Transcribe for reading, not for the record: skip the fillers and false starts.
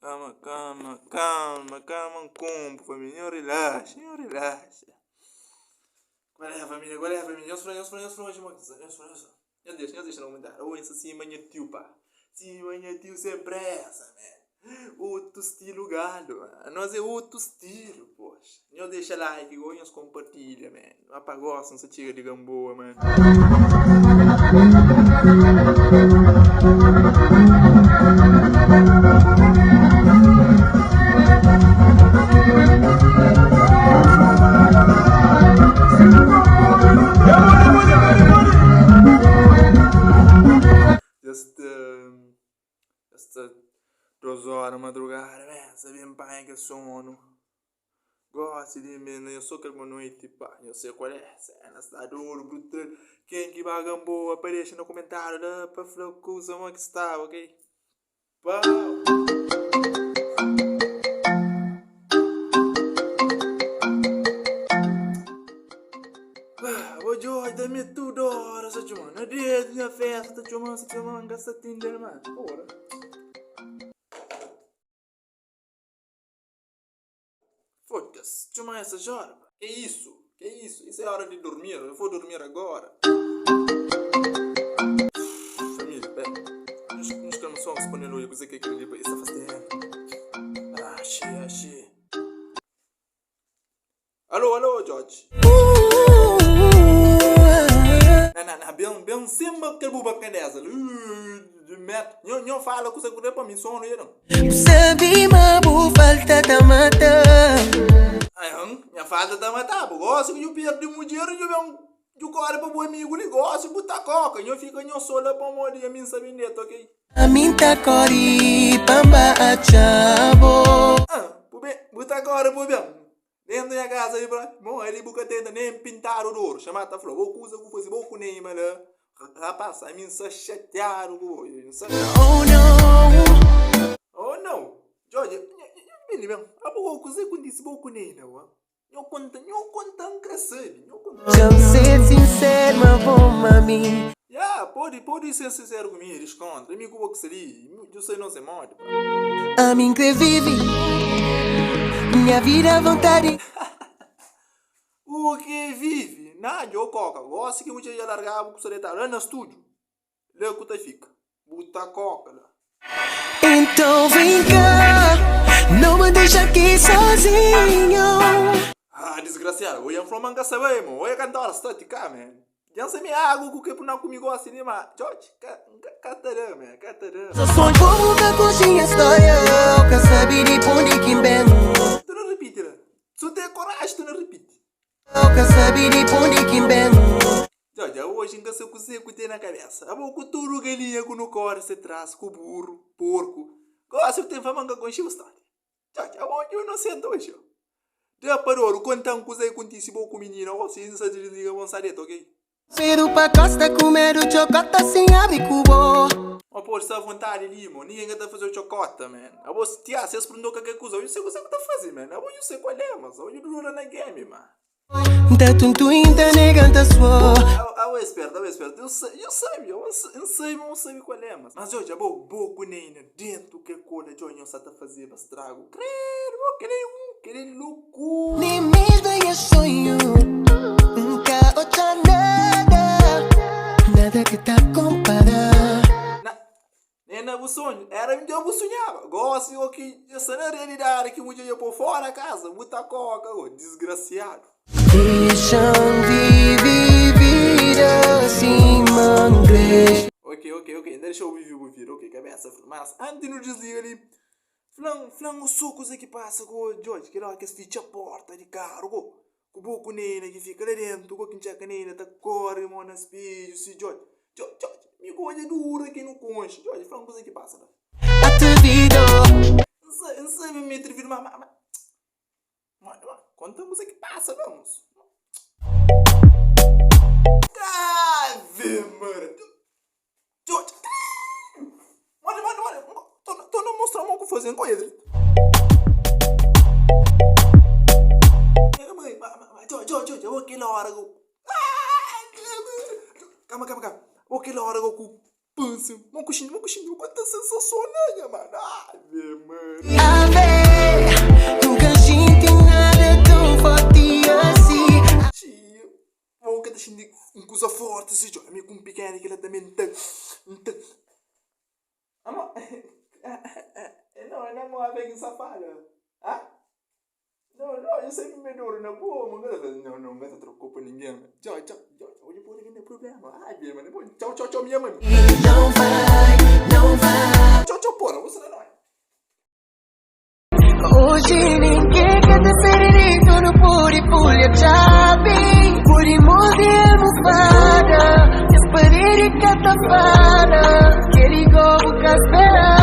Calma, um combo, família. Não relaxa, não relaxa. Qual é, família? Eu sou eu deixo não aumentar. Ou isso assim, manhã tio, pá. Sim, manhã tio sempre essa, né? Outro estilo gado, mano. Nós é outro estilo, poxa. Eu deixo like, nós compartilha, mano. Apagou, se tira de gamboa, mano. Esta 2 horas madrugada, né? Sabia pai que sono. Gosto de mim, eu sou aquele noite, pá. Eu sei qual é. Cena, está duro, brutal. Quem que vai gamboa, aparece no comentário, né? Pra falar que usa uma que está, ok? Pau! Hoje, dá-me tudo horas, mano. É dia de minha festa, mano. Gasta Tinder, mano. Porra. Foda-se, chama essa hora. Que isso? Isso é hora de dormir. Eu vou dormir agora. Família, pera. Nos que eu não sou disponível e coisa que aquele país está fazendo. Achei. Alô, George. Não, bem sempre que buba canesa. Não fala coisa que eu para mim sono, não. Sabi mabu falta da mata. Minha falta da mata. Gosto que eu perdi muito dinheiro, eu corre para o amigo, gosto de botar coca. Eu fico em sola para morrer, a mim sabe neto, ok? A minta cori pamba achabo. Botar coca, por bem. Dentro da minha casa aí, bom, ele buca tenta nem pintar o dor. Chamata falou, vou coisa que fosse bom com nem, mas rapaz, a mim só chatearam, Oh não, Jorge, bem mesmo. A boa coisa que disse bom com nem, não. Eu conto crescer, Não ser sincero, mas bom mami. Pode ser sincero comigo, desconto. Amigo, o que seria? Eu sei não se morre. A mim que vive minha vida à vontade. O que vive? Nada, eu coca. Gosto que muita gente largava o que lá no estúdio. Lá que fica. Buta coca lá. Então vem cá, não me deixa aqui sozinho. Desgraciado. Eu ia falar manga sabe, irmão. Eu ia cantar a estática, man. Já sei me água que não comigo assim, mas George, catarama. Sonho como que cozinha história, que sabe de onde que vem. Tu não repite, né? Se tu tem coragem, tu não repite. Que sabe de onde que vem. George, hoje em que eu consigo ter na cabeça. A boca tudo galinha com no cor, se traz com burro, porco. Gosto que tem famanga com chivos, George, eu não sei hoje. Já parou, quanto coisa eu contigo se com menina, ou se você desliga uma sareta, ok? Cedo pra costa comer o chocolate sem abrir cubo. Pô, está à vontade ali, mano. Ninguém tá fazendo chocolate, man. A você tia, vocês perguntam qualquer coisa. Eu sei o que você tá fazendo, man. Eu sei qual é, mas eu duro na game, man. Da tuntuim da neganta sua. Eu espero. Eu sei qual é, mas hoje, boa nem dentro que coisa de onde você tá fazendo estrago. Credo, aquele louco. Nem mesmo é sonho. Nunca outra nada que tá comparado. Não é o sonho, era onde eu sonhava. Gosto que essa não é a realidade que um dia eu por fora da casa, muita coca, desgraciado. Deixam viver assim, mangue. Ok, deixa eu viver, ok, cabeça. Mas antes de não desligar ali, flan os sucos que passa com o George, que lá que se fecha a porta de carro, com o boco nele que fica lá dentro, com quem checa nele, tá corre, mano, nas pijos, se George, me coisa dura aqui no concha, George, flan coisa que passa lá. Não sei me atrever, mas quanta coisa que passa, vamos. Ave, mano. George, olha, tô não mostrando o que fazendo com ele. George, aquela hora eu... Calma. Aquela hora eu penso, meu coxinho, quanta sensação, né, mano? Ave, mano. problema avec une safada. Ah? Não, eu sempre me dou na boa, não vai trocar com ninguém. Tchau, hoje pode ter problema. Ai, bem, mas depois, tchau, minha mãe. Não vai. Tchau, porra, você não é. Hoje ninguém quer te sereno no puri pulha chapi. Puri modi almofada. Esperire catafana. Que ligo busca esperar.